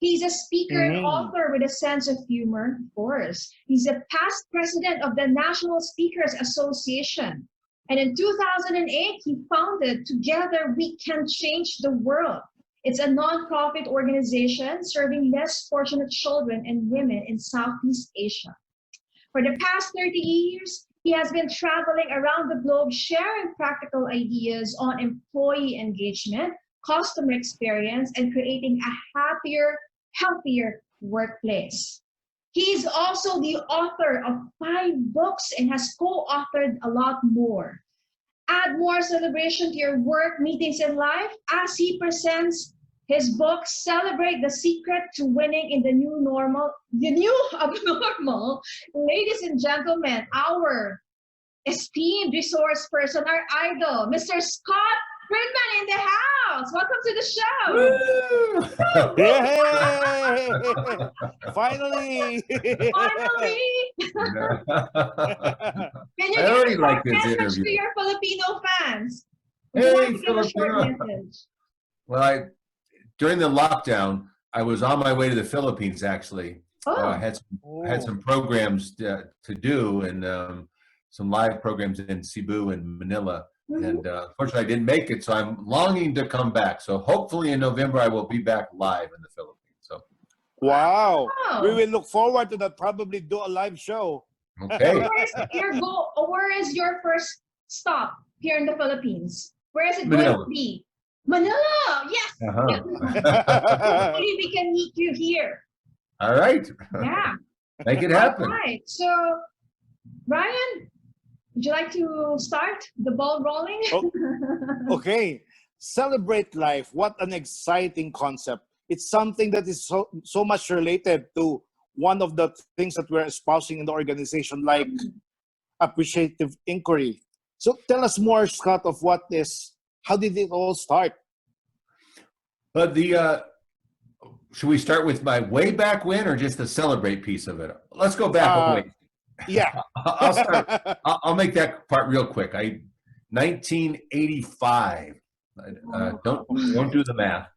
He's a speaker and author with a sense of humor, of course. He's a past president of the National Speakers Association. And in 2008, he founded Together We Can Change the World. It's a nonprofit organization serving less fortunate children and women in Southeast Asia. For the past 30 years, he has been traveling around the globe sharing practical ideas on employee engagement, customer experience, and creating a happier, healthier workplace. He's also the author of 5 books and has co-authored a lot more. Add more celebration to your work, meetings, and life as he presents his book, Celebrate the Secret to Winning in the New Normal, the New Abnormal. Ladies and gentlemen, our esteemed resource person, our idol, Mr. Scott Friedman in the house. Welcome to the show. Yay! Finally! Finally! Can you I already give a like short this message interview. to your Filipino fans? Hey, Give a short Filipino. message. Well, during the lockdown, I was on my way to the Philippines, actually. Oh. I had some programs to do, and some live programs in Cebu and Manila. And unfortunately, I didn't make it, so I'm longing to come back. So hopefully in November, I will be back live in the Philippines. So, Wow. Wow. We will look forward to that, probably do a live show. okay. Where is your first stop here in the Philippines? Where is it Manila. going to be? Manila! Yes! Uh-huh. Hopefully we can meet you here. All right. Yeah. Make it happen. All right. So, Ryan, would you like to start the ball rolling? Okay. Celebrate life. What an exciting concept. It's something that is so much related to one of the things that we're espousing in the organization, like appreciative inquiry. So tell us more, Scott, of how did it all start? But should we start with my way back when or just the celebrate piece of it? Let's go back a ways. Yeah. I'll start. I'll make that part real quick. 1985. Don't do the math.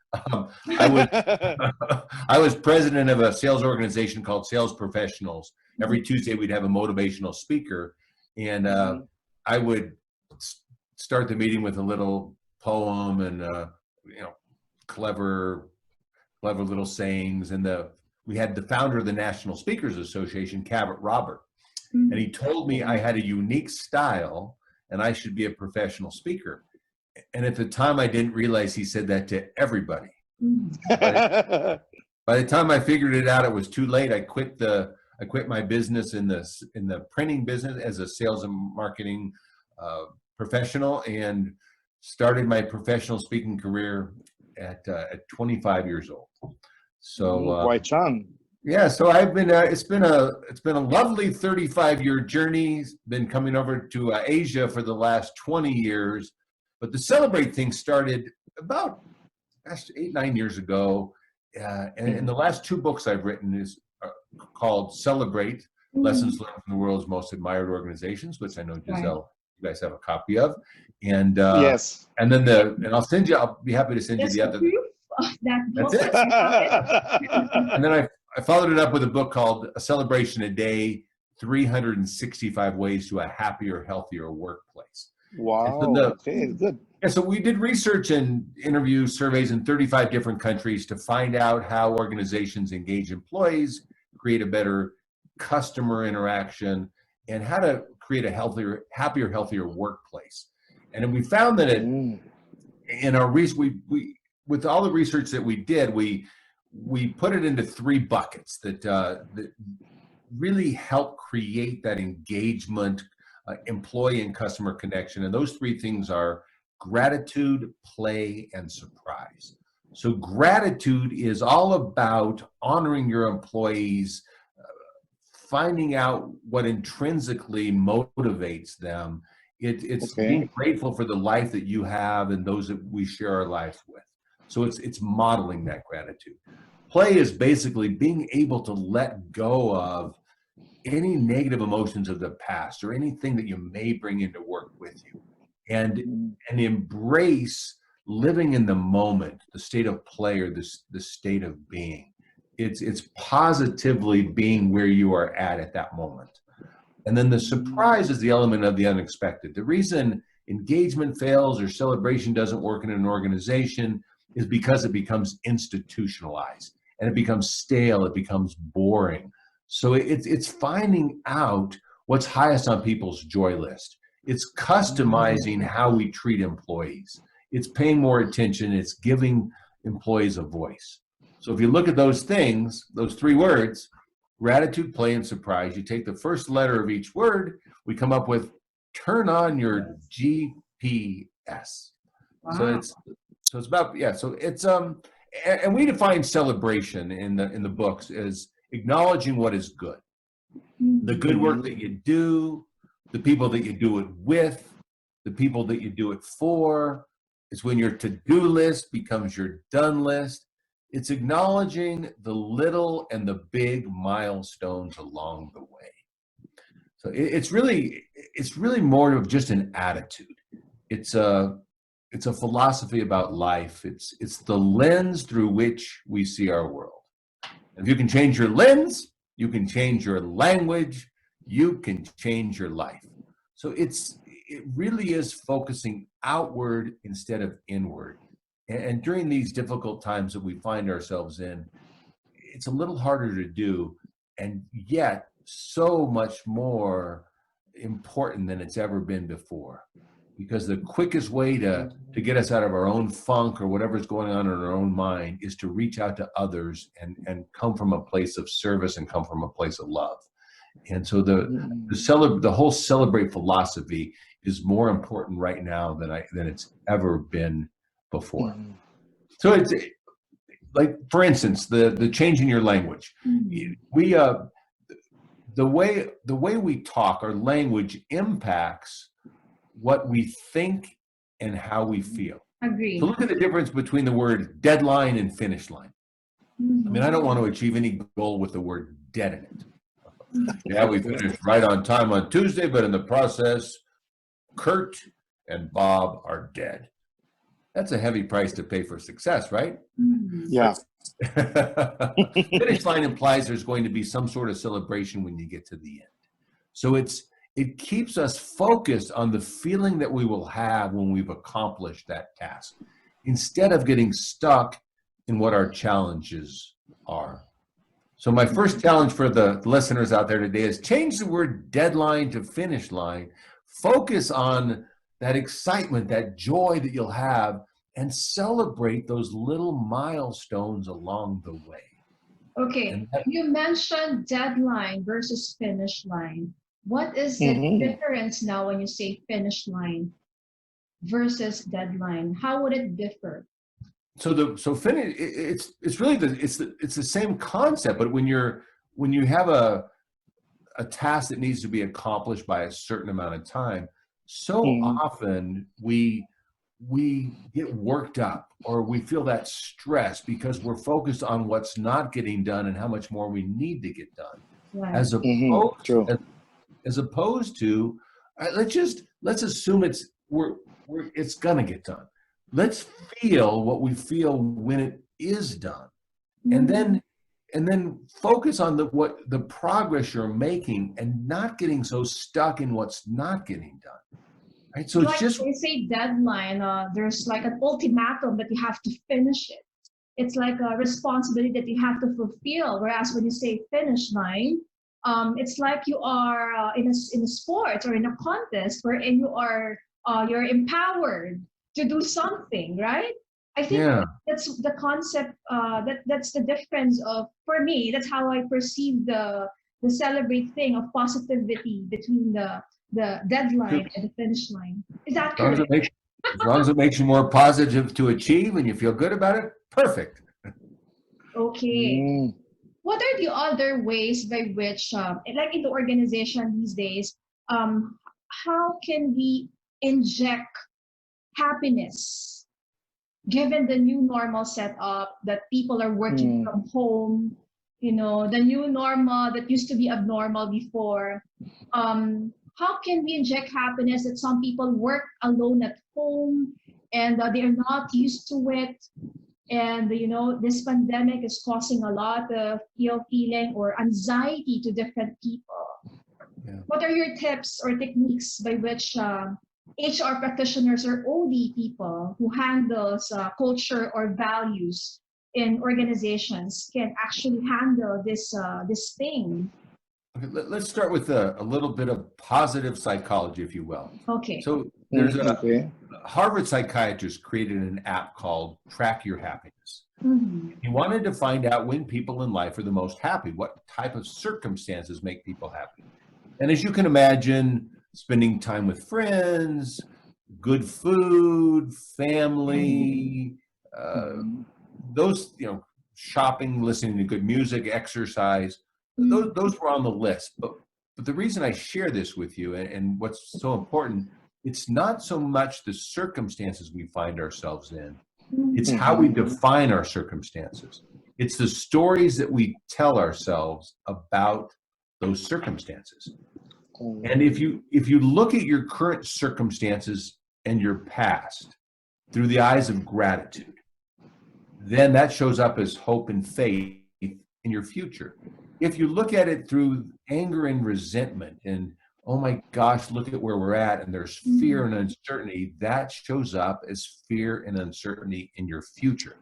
I was president of a sales organization called Sales Professionals. Every Tuesday we'd have a motivational speaker, and I would start the meeting with a little poem and clever little sayings. And we had the founder of the National Speakers Association, Cabot Robert, and he told me I had a unique style and I should be a professional speaker. And at the time, I didn't realize he said that to everybody. By the time I figured it out, it was too late. I quit my business in the printing business as a sales and marketing professional, and started my professional speaking career at 25 years old. So quite young. Yeah, so I've been it's been a lovely 35-year journey. Been coming over to Asia for the last 20 years, but the Celebrate thing started about 8-9 years ago. And the last 2 books I've written is called Celebrate: Lessons Learned from the World's Most Admired Organizations, which I know Giselle, you guys have a copy of, and yes, and then I'll be happy to send you the other. That's it. And then I followed it up with a book called A Celebration a Day: 365 Ways to a Happier, Healthier Workplace. Wow. Okay, good. Yeah, so we did research and interview surveys in 35 different countries to find out how organizations engage employees, create a better customer interaction, and how to create a healthier, happier, healthier workplace. And then we found that in our research, with all the research that we did, we put it into 3 buckets that really help create that engagement, employee and customer connection. And those 3 things are gratitude, play, and surprise. So gratitude is all about honoring your employees, finding out what intrinsically motivates them. It's being grateful for the life that you have and those that we share our lives with. So it's modeling that gratitude. Play is basically being able to let go of any negative emotions of the past or anything that you may bring into work with you, and embrace living in the moment, the state of play, or the state of being. It's positively being where you are at that moment. And then the surprise is the element of the unexpected. The reason engagement fails or celebration doesn't work in an organization is because it becomes institutionalized and it becomes stale, it becomes boring. So it's finding out what's highest on people's joy list. It's customizing how we treat employees. It's paying more attention. It's giving employees a voice. So if you look at those things, those three words, gratitude, play, and surprise, you take the first letter of each word, we come up with turn on your GPS. Wow. So it's about, yeah, so it's and we define celebration in the books as acknowledging what is good. The good work that you do, the people that you do it with, the people that you do it for. It's when your to-do list becomes your done list. It's acknowledging the little and the big milestones along the way. So it's really more of just an attitude. It's a philosophy about life. It's the lens through which we see our world. And if you can change your lens, you can change your language, you can change your life. So it really is focusing outward instead of inward. And during these difficult times that we find ourselves in, it's a little harder to do, and yet so much more important than it's ever been before. Because the quickest way to get us out of our own funk or whatever's going on in our own mind is to reach out to others and come from a place of service and come from a place of love. And so the whole celebrate philosophy is more important right now than it's ever been before. So it's like, for instance, the change in your language. We the way we talk, our language impacts what we think and how we feel. Agree. So look at the difference between the word deadline and finish line. I mean, I don't want to achieve any goal with the word dead in it. Yeah, we finished right on time on Tuesday, but in the process, Kurt and Bob are dead. That's a heavy price to pay for success, right? Yeah. Finish line implies there's going to be some sort of celebration when you get to the end. So it keeps us focused on the feeling that we will have when we've accomplished that task, instead of getting stuck in what our challenges are. So my first challenge for the listeners out there today is change the word deadline to finish line. Focus on that excitement, that joy that you'll have, and celebrate those little milestones along the way. Okay, you mentioned deadline versus finish line. What is the difference now when you say finish line versus deadline? How would it differ? So finish, it's really it's the same concept, but when you have a task that needs to be accomplished by a certain amount of time, so often we get worked up or we feel that stress because we're focused on what's not getting done and how much more we need to get done. Right. As opposed to let's assume it's gonna get done. Let's feel what we feel when it is done, and then focus on the progress you're making and not getting so stuck in what's not getting done. Right? So like it's just, they say deadline. There's like an ultimatum that you have to finish it. It's like a responsibility that you have to fulfill. Whereas when you say finish line, it's like you are in a sport or in a contest wherein you're empowered to do something, right? I think that's the concept. That's the difference of, for me, that's how I perceive the celebrate thing of positivity between the deadline and the finish line. Is that correct? As long as it makes you more positive to achieve and you feel good about it, perfect. Okay. What are the other ways by which, like in the organization these days, how can we inject happiness given the new normal setup that people are working from home? you know, the new normal that used to be abnormal before. How can we inject happiness that some people work alone at home and they are not used to it? And you know, this pandemic is causing a lot of ill feeling or anxiety to different people. Yeah. What are your tips or techniques by which HR practitioners or OD people who handles culture or values in organizations can actually handle this thing? Okay, let's start with a little bit of positive psychology, if you will. Okay. So there's a Okay. Harvard psychiatrist created an app called Track Your Happiness. Mhm. He wanted to find out when people in life are the most happy, what type of circumstances make people happy. And as you can imagine, spending time with friends, good food, family, those, shopping, listening to good music, exercise, those were on the list. But the reason I share this with you and what's so important, it's not so much the circumstances we find ourselves in, it's how we define our circumstances. It's the stories that we tell ourselves about those circumstances. And if you look at your current circumstances and your past through the eyes of gratitude, then that shows up as hope and faith in your future. If you look at it through anger and resentment and, oh my gosh, look at where we're at, and there's fear and uncertainty, that shows up as fear and uncertainty in your future.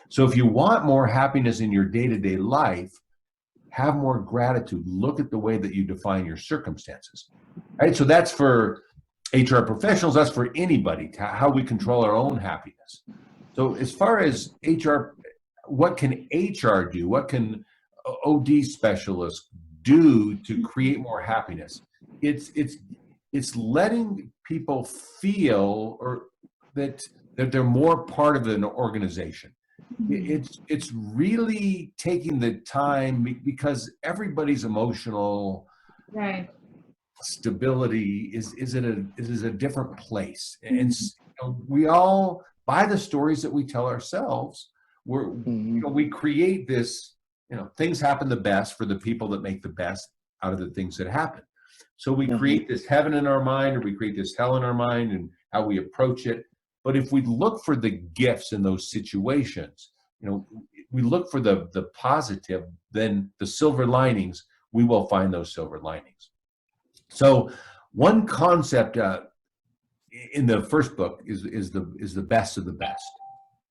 So if you want more happiness in your day-to-day life, have more gratitude. Look at the way that you define your circumstances. Right? So that's for HR professionals, that's for anybody, how we control our own happiness. So as far as HR, what can HR do? What can OD specialists do to create more happiness? It's letting people feel or that they're more part of an organization. It's really taking the time, because everybody's emotional stability is at a different place, and we all, by the stories that we tell ourselves, we create this. Things happen the best for the people that make the best out of the things that happen. So we create this heaven in our mind, or we create this hell in our mind, and how we approach it. But if we look for the gifts in those situations, we look for the positive, then the silver linings, we will find those silver linings. So one concept in the first book is the best of the best,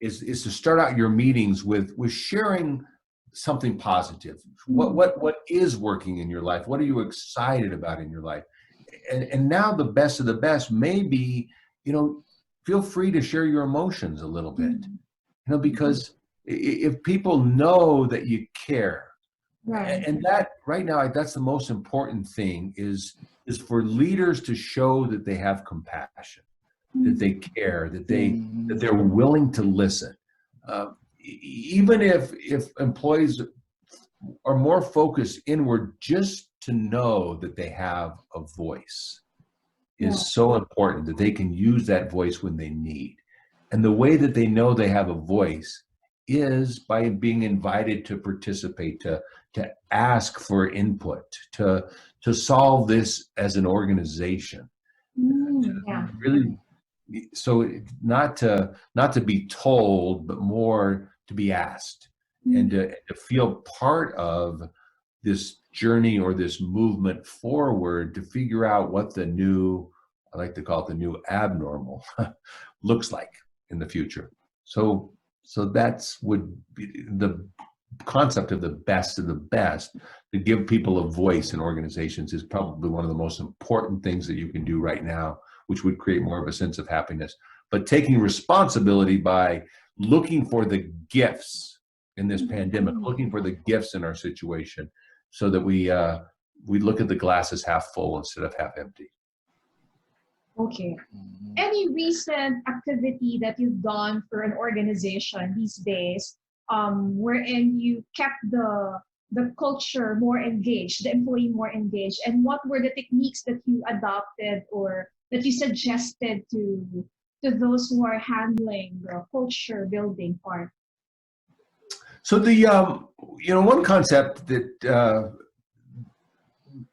is to start out your meetings with sharing something positive. What is working in your life? What are you excited about in your life? And now the best of the best may be, feel free to share your emotions a little bit, because if people know that you care, and that right now, that's the most important thing, is for leaders to show that they have compassion, that they care, that they're willing to listen. Even if employees are more focused inward, just to know that they have a voice is so important, that they can use that voice when they need. And the way that they know they have a voice is by being invited to participate, to ask for input, to solve this as an organization. Really, so not to be told, but more to be asked, and to feel part of this journey or this movement forward, to figure out what the new, I like to call it the new abnormal, looks like in the future. So that's would be the concept of the best of the best. To give people a voice in organizations is probably one of the most important things that you can do right now, which would create more of a sense of happiness. But taking responsibility by looking for the gifts in this pandemic, looking for the gifts in our situation, so that we look at the glass as half full instead of half empty. Okay. Any recent activity that you've done for an organization these days, wherein you kept the culture more engaged, the employee more engaged, and what were the techniques that you adopted or that you suggested to those who are handling the culture building part? So the one concept that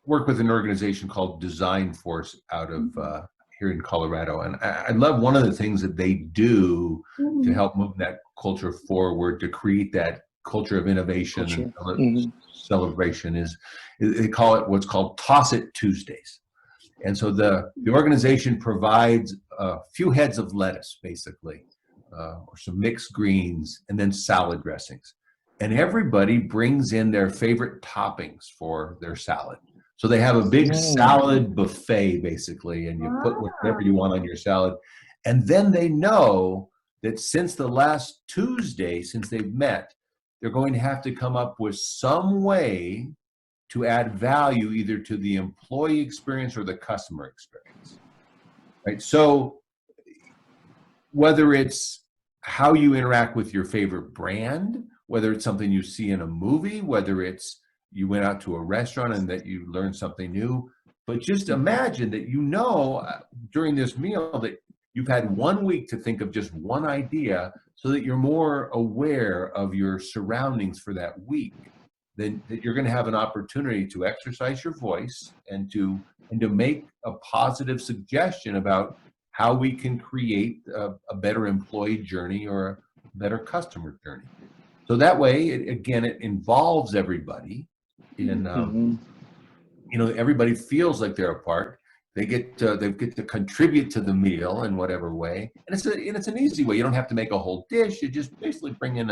work with an organization called Design Force out of here in Colorado, and I love one of the things that they do to help move that culture forward, to create that culture of innovation and celebration is they call it what's called Toss It Tuesdays. And so the organization provides a few heads of lettuce, basically, or some mixed greens, and then salad dressings. And everybody brings in their favorite toppings for their salad. So they have a big salad buffet, basically, and you put whatever you want on your salad. And then they know that since the last Tuesday, since they've met, they're going to have to come up with some way to add value either to the employee experience or the customer experience, right? So whether it's how you interact with your favorite brand, whether it's something you see in a movie, whether it's you went out to a restaurant and that you learned something new, but just imagine that during this meal that you've had 1 week to think of just one idea so that you're more aware of your surroundings for that week. Then that you're going to have an opportunity to exercise your voice and to make a positive suggestion about how we can create a better employee journey or a better customer journey. So that way, it involves everybody. Everybody feels like they're a part. They get to contribute to the meal in whatever way, and it's an easy way. You don't have to make a whole dish. You just basically bring in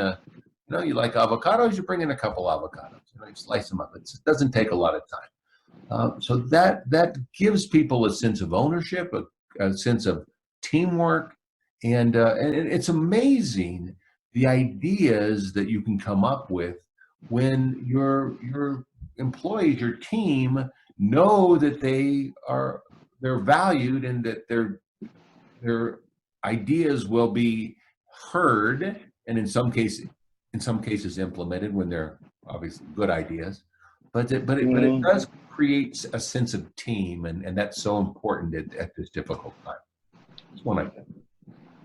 you like avocados, you bring in a couple avocados. You slice them up. It doesn't take a lot of time. So that gives people a sense of ownership, a sense of teamwork, and it's amazing the ideas that you can come up with when your employees, your team, know that they're valued and that their ideas will be heard, and in some cases implemented when they're obviously good ideas, but it does create a sense of team, and that's so important at this difficult time. It's one idea.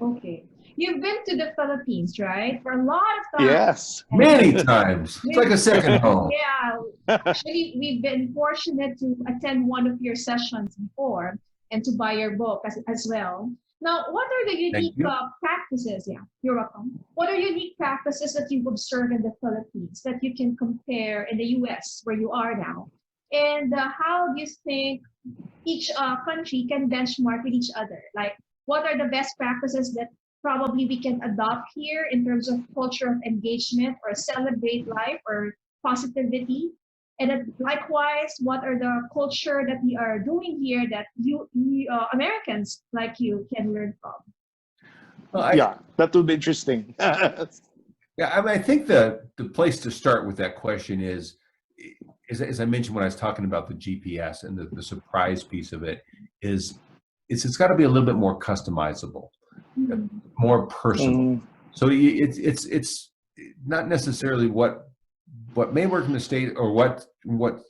Okay. You've been to the Philippines, right? For a lot of times. Yes. Many times. It's like a second home. Yeah. Actually, we've been fortunate to attend one of your sessions before and to buy your book as well. Now, what are the unique practices? Yeah, you're welcome. What are unique practices that you've observed in the Philippines that you can compare in the US, where you are now? And how do you think each country can benchmark with each other? Like, what are the best practices that probably we can adopt here in terms of culture of engagement or celebrate life or positivity? And then likewise, what are the culture that we are doing here that you Americans like you can learn from? Well, that would be interesting. I think the place to start with that question is, as I mentioned when I was talking about the GPS and the surprise piece of it, it's got to be a little bit more customizable, more personal. So it's not necessarily what may work in the state or what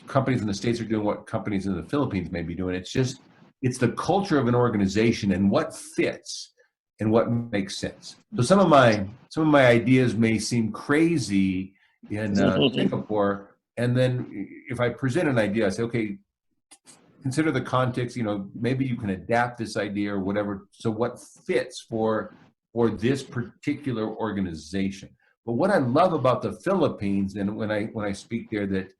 companies in the States are doing, what companies in the Philippines may be doing. It's the culture of an organization and what fits and what makes sense. So some of my ideas may seem crazy in Singapore, and then if I present an idea, I say, okay, consider the context, maybe you can adapt this idea or whatever. So what fits for this particular organization? But what I love about the Philippines, and when I speak there, that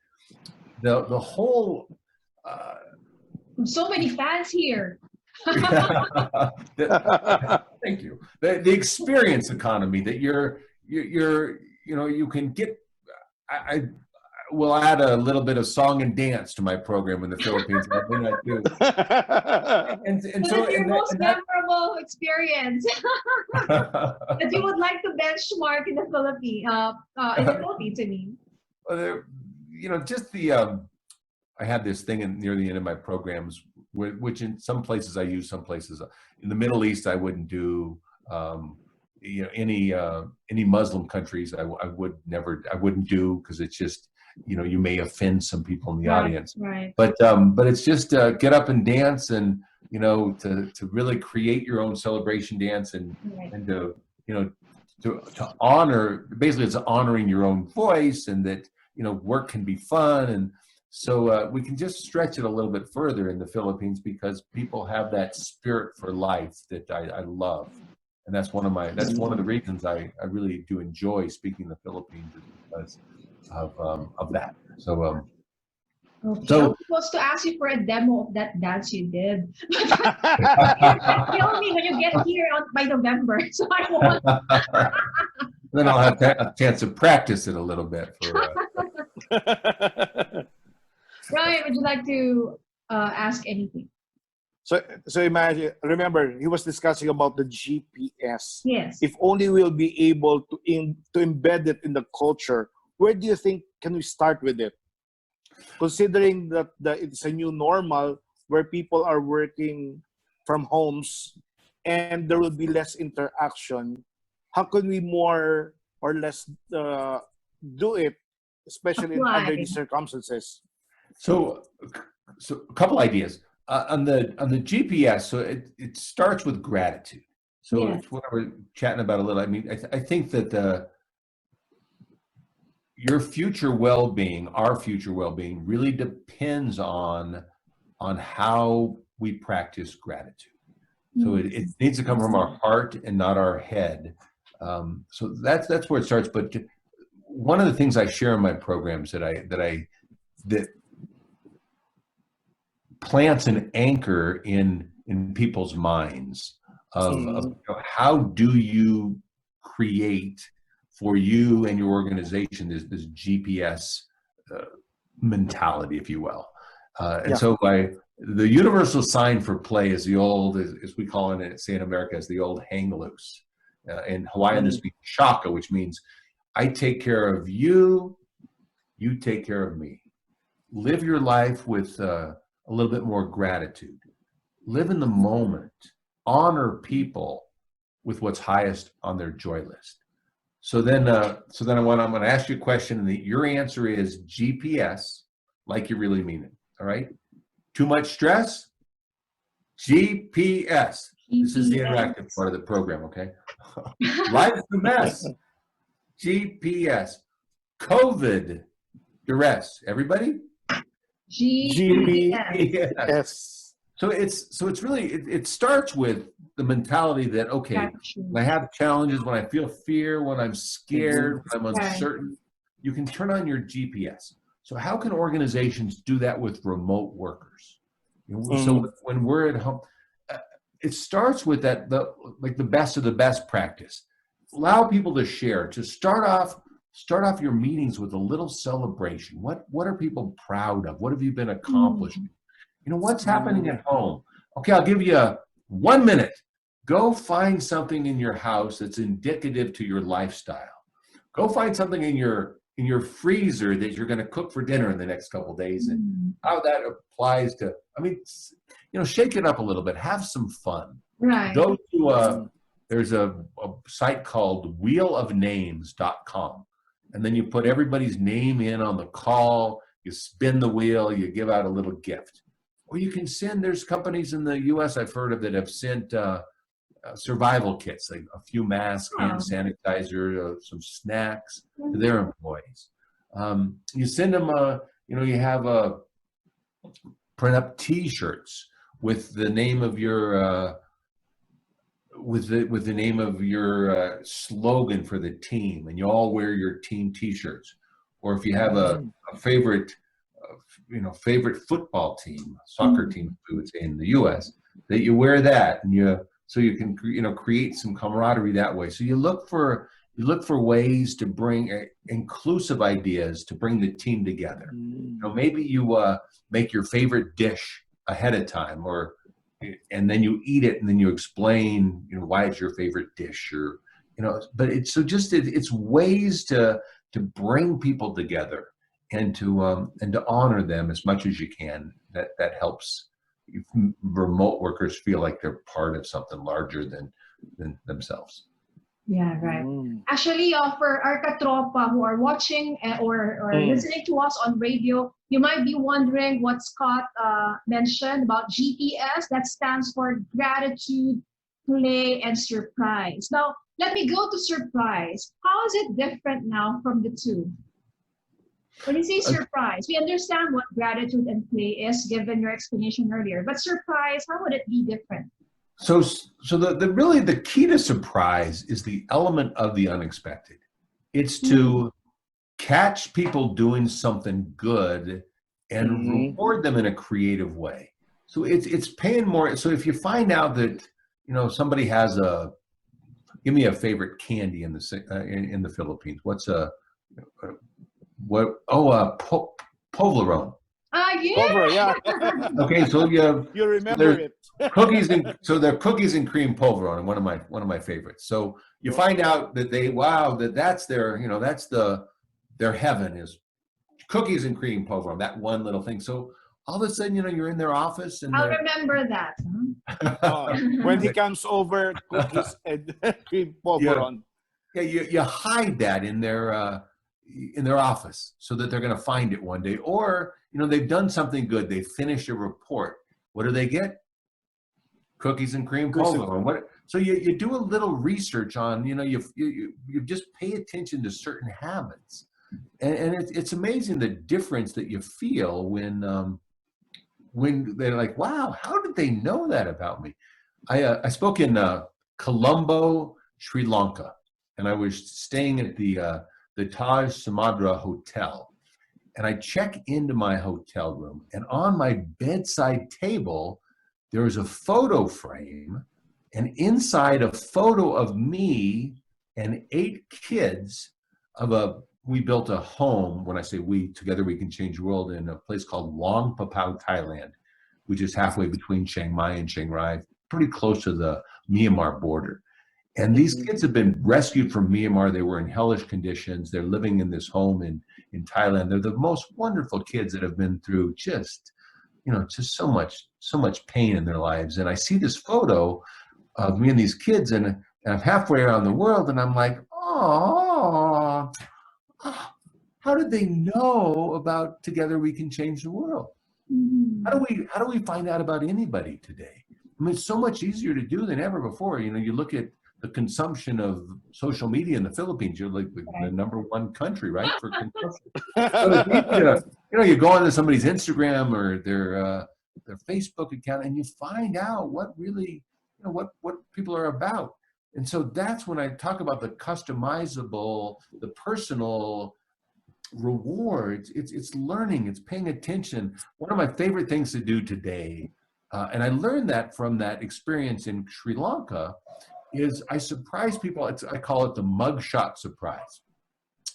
the whole so many fans here. Thank you. The experience economy that you can get. I will add a little bit of song and dance to my program in the Philippines. And so your most memorable experience that you would like to benchmark in the Philippines, I mean. Well, just I have this thing near the end of my programs, which in some places I use, some places in the Middle East I wouldn't do. Any Muslim countries I wouldn't do, because it's just, you may offend some people in the audience. Right. But it's just get up and dance, and to really create your own celebration dance, and to to honor, basically it's honoring your own voice, and that, you know, work can be fun. And so we can just stretch it a little bit further in the Philippines, because people have that spirit for life that I love. And that's one of the reasons I really do enjoy speaking the Philippines, is because of that. So Okay. So- I was supposed to ask you for a demo of that dance you did. Kill me when you get here by November. So I won't. then I'll have a chance to practice it a little bit. Ryan, would you like to ask anything? So imagine, remember, he was discussing about the GPS. Yes. If only we'll be able to embed it in the culture, where do you think can we start with it? Considering that it's a new normal where people are working from homes and there will be less interaction, how can we more or less do it, especially under these circumstances? So a couple ideas on the GPS. So it starts with gratitude. So Yes. it's what we're chatting about a little. I mean, I think that your future well-being, our future well-being, really depends on how we practice gratitude. So it needs to come from our heart and not our head. So that's where it starts. But one of the things I share in my programs that plants an anchor in people's minds of you know, how do you create for you and your organization this GPS mentality, if you will. And so the universal sign for play is the old, as we call it, say in America, is the old hang loose. In Hawaiian, this means shaka, which means I take care of you, you take care of me. Live your life with a little bit more gratitude. Live in the moment. Honor people with what's highest on their joy list. So then I'm going to ask you a question, and your answer is GPS, like you really mean it. All right. Too much stress? GPS. This is the interactive part of the program. Okay. Life's a mess. GPS. COVID. Duress. Everybody? GPS. So it's really it starts with the mentality that, okay, when I have challenges, when I feel fear, when I'm scared, when I'm uncertain, you can turn on your GPS. So how can organizations do that with remote workers? You know, so when we're at home, it starts with the best of the best practice. Allow people to share. To start off your meetings with a little celebration. What are people proud of? What have you been accomplishing? You know, what's happening at home? Okay, I'll give you 1 minute. Go find something in your house that's indicative to your lifestyle. Go find something in your freezer that you're going to cook for dinner in the next couple of days, and how that applies to, I mean, you know, shake it up a little bit. Have some fun. Right. Go to there's a site called wheelofnames.com, and then you put everybody's name in on the call. You spin the wheel. You give out a little gift. Or you can send, there's companies in the US I've heard of that have sent survival kits, like a few masks, hand sanitizer, some snacks to their employees. You send them you have print up T-shirts with the name of your with the name of your slogan for the team, and you all wear your team T-shirts. Or if you have a favorite favorite football team, soccer team, we would say in the U.S., that you wear that, and so you can create some camaraderie that way. So you look for ways to bring inclusive ideas to bring the team together. You know, maybe you make your favorite dish ahead of time, and then you eat it, and then you explain why it's your favorite dish, or but it's ways to bring people together and to honor them as much as you can. That helps remote workers feel like they're part of something larger than themselves. Yeah, right. Actually, for our katropa who are watching or listening to us on radio, you might be wondering what Scott mentioned about GPS. That stands for gratitude, play, and surprise. Now, let me go to surprise. How is it different now from the two? When you say surprise, we understand what gratitude and play is given your explanation earlier, but surprise, how would it be different? So really the key to surprise is the element of the unexpected. It's to catch people doing something good and reward them in a creative way. So it's paying more. So if you find out that, you know, somebody has give me a favorite candy in the Philippines. What's Toblerone. Yeah. Over, yeah. Okay, so You remember it. They're cookies and cream Toblerone, one of my favorites. So you find out that that's their, you know, that's their heaven is cookies and cream Toblerone, that one little thing. So all of a sudden, you know, you're in their office and I'll remember that. When he comes over, cookies and cream Toblerone. Yeah, you hide that in their office so that they're going to find it one day. Or, you know, they've done something good. They finish a report. What do they get? Cookies and cream Toblerone. So you do a little research on, you know, you just pay attention to certain habits, and it's amazing the difference that you feel when they're like, wow, how did they know that about me? I spoke in Colombo, Sri Lanka, and I was staying at the Taj Samadra Hotel. And I check into my hotel room, and on my bedside table, there was a photo frame, and inside a photo of me and 8 kids we built a home. When I say we, together we can change the world, in a place called Luang Prabang, Thailand, which is halfway between Chiang Mai and Chiang Rai, pretty close to the Myanmar border. And these kids have been rescued from Myanmar. They were in hellish conditions. They're living in this home in Thailand. They're the most wonderful kids that have been through just so much pain in their lives. And I see this photo of me and these kids, and I'm halfway around the world, and I'm like, oh, how did they know about Together We Can Change the World? How do we find out about anybody today? I mean, it's so much easier to do than ever before. You know, you look at the consumption of social media in the Philippines, you're like the #1 country, right, for consumption. So you go onto somebody's Instagram or their Facebook account, and you find out what really, you know, what people are about. And so that's when I talk about the customizable, the personal rewards. It's learning, it's paying attention. One of my favorite things to do today, and I learned that from that experience in Sri Lanka, is I surprise people. I call it the mugshot surprise.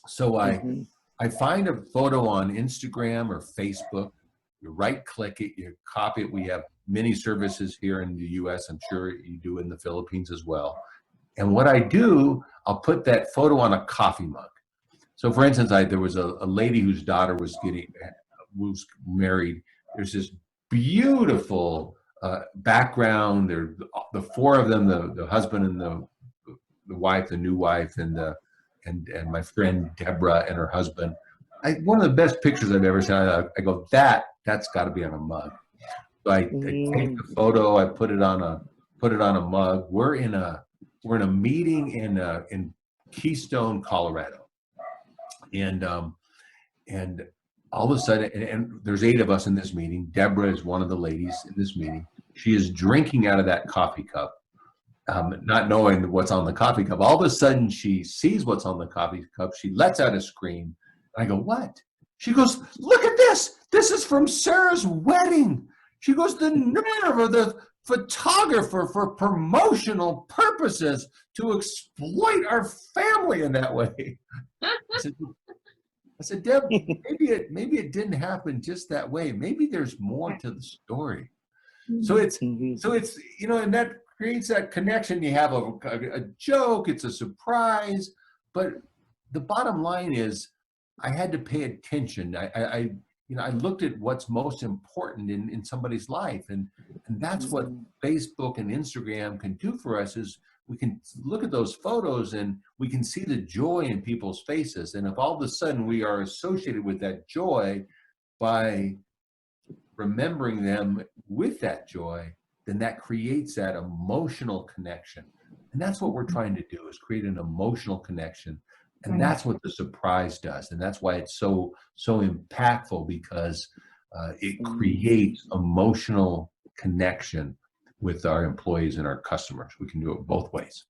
So I find a photo on Instagram or Facebook, you right click it, you copy it. We have many services here in the US. I'm sure you do in the Philippines as well. And what I do, I'll put that photo on a coffee mug. So for instance, there was a lady whose daughter was married. There's this beautiful background. There, the 4 of them, the husband and the wife, the new wife, and my friend Deborah and her husband. One of the best pictures I've ever seen. I go, that's got to be on a mug. So I take the photo, I put it on a mug. We're in a meeting in Keystone, Colorado, and all of a sudden, and there's 8 of us in this meeting. Deborah is one of the ladies in this meeting. She is drinking out of that coffee cup, not knowing what's on the coffee cup. All of a sudden, she sees what's on the coffee cup. She lets out a scream. I go, what? She goes, look at this. This is from Sarah's wedding. She goes, the nerve of the photographer for promotional purposes to exploit our family in that way. I said, Deb, maybe it didn't happen just that way. Maybe there's more to the story. So it's you know, and that creates that connection. You have a joke, it's a surprise, but the bottom line is I had to pay attention. I looked at what's most important in somebody's life, and that's what Facebook and Instagram can do for us. Is we can look at those photos and we can see the joy in people's faces. And if all of a sudden we are associated with that joy by remembering them with that joy, then that creates that emotional connection. And that's what we're trying to do, is create an emotional connection. And Right. that's what the surprise does. And that's why it's so impactful, because it creates emotional connection with our employees and our customers. We can do it both ways.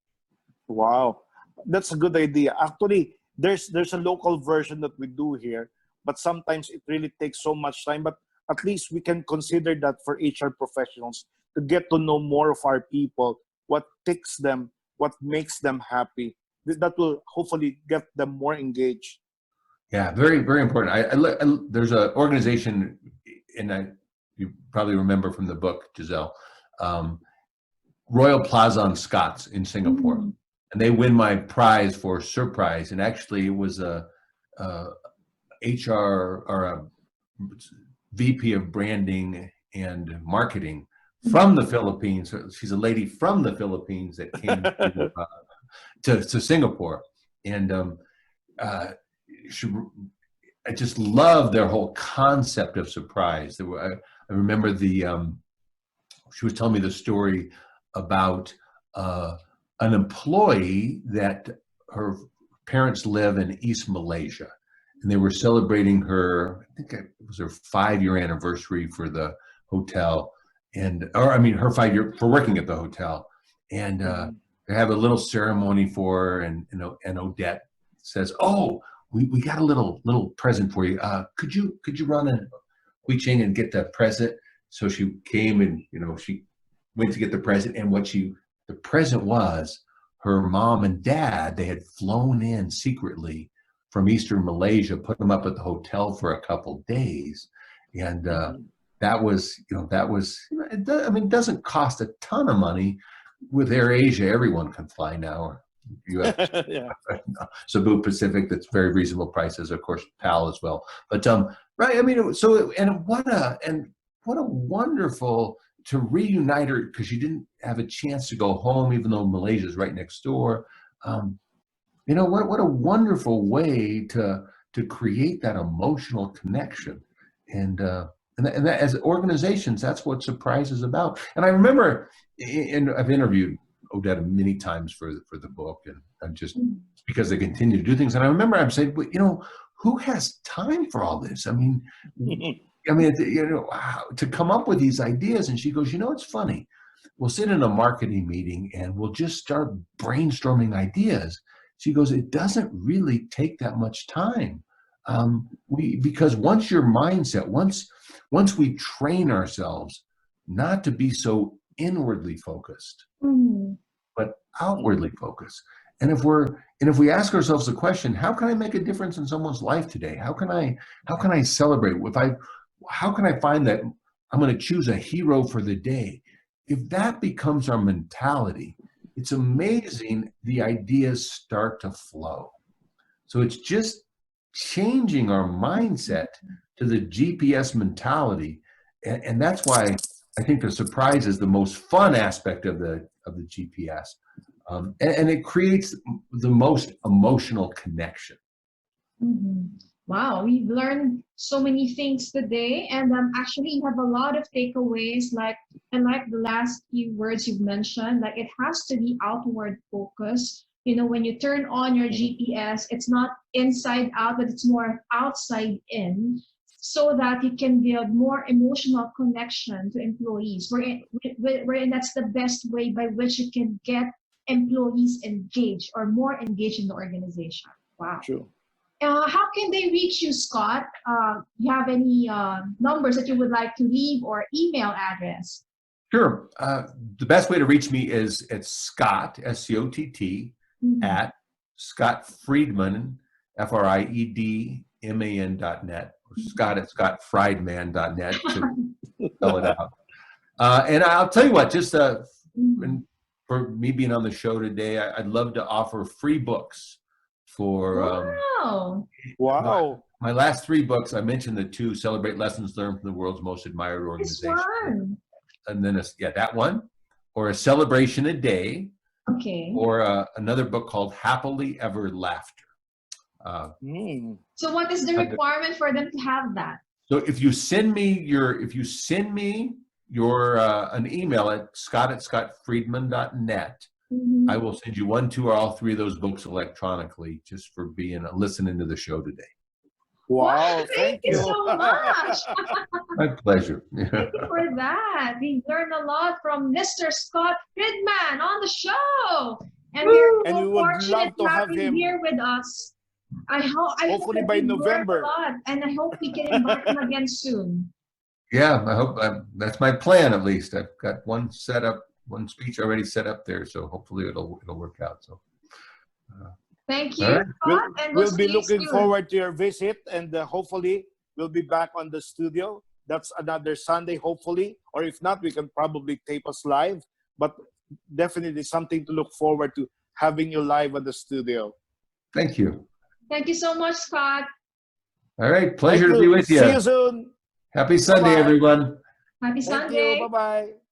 Wow, that's a good idea. Actually, there's a local version that we do here, but sometimes it really takes so much time. But at least we can consider that for HR professionals to get to know more of our people, what ticks them, what makes them happy. That will hopefully get them more engaged. Yeah, very, very important. There's an organization, and you probably remember from the book, Giselle, Royal Plaza Scots in Singapore. Mm-hmm. And they win my prize for surprise. And actually, it was a HR or a VP of branding and marketing from the Philippines. She's a lady from the Philippines that came to Singapore. And I just love their whole concept of surprise. I remember she was telling me the story about an employee that her parents live in East Malaysia, and they were celebrating her, I think it was her 5-year anniversary for the hotel, her 5-year for working at the hotel. And they have a little ceremony for her, and Odette says, "Oh, we got a little present for you. Could you run a Hui Ching and get the present?" So she came, and she went to get the present, and the present was her mom and dad. They had flown in secretly from Eastern Malaysia, put them up at the hotel for a couple days, and that was it doesn't cost a ton of money. With AirAsia, everyone can fly now, or US, Yeah. Cebu Pacific, that's very reasonable prices, of course, PAL as well. But right, what a wonderful to reunite her, because she didn't have a chance to go home, even though Malaysia is right next door. What a wonderful way to create that emotional connection, and that, as organizations, that's what surprise is about. And I remember, and I've interviewed Odette many times for the book, and I'm just because they continue to do things. And I remember I'm saying, who has time for all this? To come up with these ideas. And she goes, it's funny. We'll sit in a marketing meeting and we'll just start brainstorming ideas. She goes, it doesn't really take that much time. Because once your mindset, once we train ourselves not to be so inwardly focused, but outwardly focused. And if we ask ourselves the question, how can I make a difference in someone's life today? How can I celebrate? How can I find that I'm going to choose a hero for the day? If that becomes our mentality, it's amazing the ideas start to flow. So it's just changing our mindset to the GPS mentality. And that's why I think the surprise is the most fun aspect of the GPS. And it creates the most emotional connection. Mm-hmm. Wow, we've learned so many things today, and actually you have a lot of takeaways. Like the last few words you've mentioned, like it has to be outward focused. When you turn on your GPS, it's not inside out, but it's more outside in, so that you can build more emotional connection to employees. Wherein that's the best way by which you can get employees engaged or more engaged in the organization. Wow. True. How can they reach you, Scott? You have any numbers that you would like to leave, or email address? Sure. The best way to reach me is at Scott, SCOTT, at Scott Friedman, FRIEDMAN.net, or Scott at ScottFriedman.net to spell it out. And I'll tell you what, just for me being on the show today, I'd love to offer free books for Wow. My last 3 books. I mentioned the 2, Celebrate Lessons Learned from the World's Most Admired Organization. And then that one, or A Celebration a Day. Okay. Or another book called Happily Ever Laughter. So what is the requirement for them to have that? So if you send me your an email at scott@scottfriedman.net, I will send you 1, 2, or all 3 of those books electronically just for listening to the show today. Wow, thank you. so much. My pleasure. Thank you for that. We learned a lot from Mr. Scott Friedman on the show. And we're And we so would fortunate love to have him him here with us. I hope hopefully that by we learned November. a lot, and I hope we can invite him again soon. Yeah, I hope that's my plan. At least I've got one speech already set up there, so hopefully it'll work out. So, thank you, right. Scott, and We'll see be you looking soon. forward to your visit, and hopefully we'll be back on the studio. That's another Sunday, hopefully, or if not, we can probably tape us live. But definitely something to look forward to, having you live on the studio. Thank you. Thank you so much, Scott. All right, pleasure to Thank be you. with you. See you soon. Happy Sunday, Bye-bye. everyone. Happy Thank Sunday. you. Bye-bye.